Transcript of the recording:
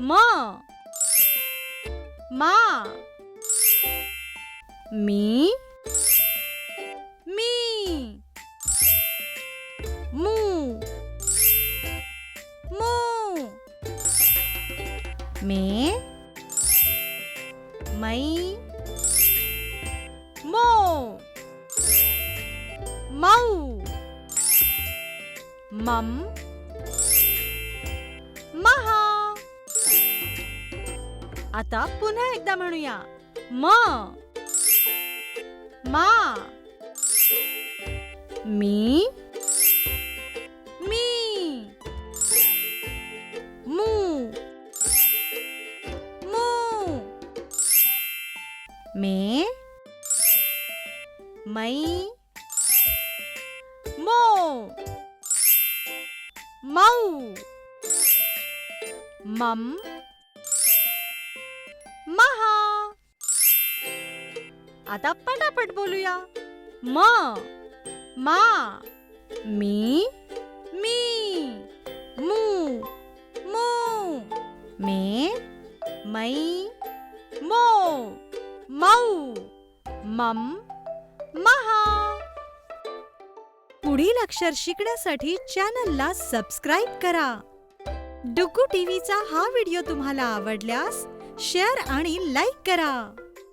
म मा मी मी मू मू मे मै मो मऊ मम महा. आता पुन्हा एकदा म्हणूया. म मा मी मी मू मू मे मै मो मऊ मम महा. आता पटापट बोलूया. म मा मी मी मू मू मे मै मो मऊ मम महा. पुढील अक्षर शिकण्यासाठी चॅनलला सबस्क्राईब करा. डुग्गू टीव्हीचा हा व्हिडिओ तुम्हाला आवडल्यास शेअर आणि लाईक करा.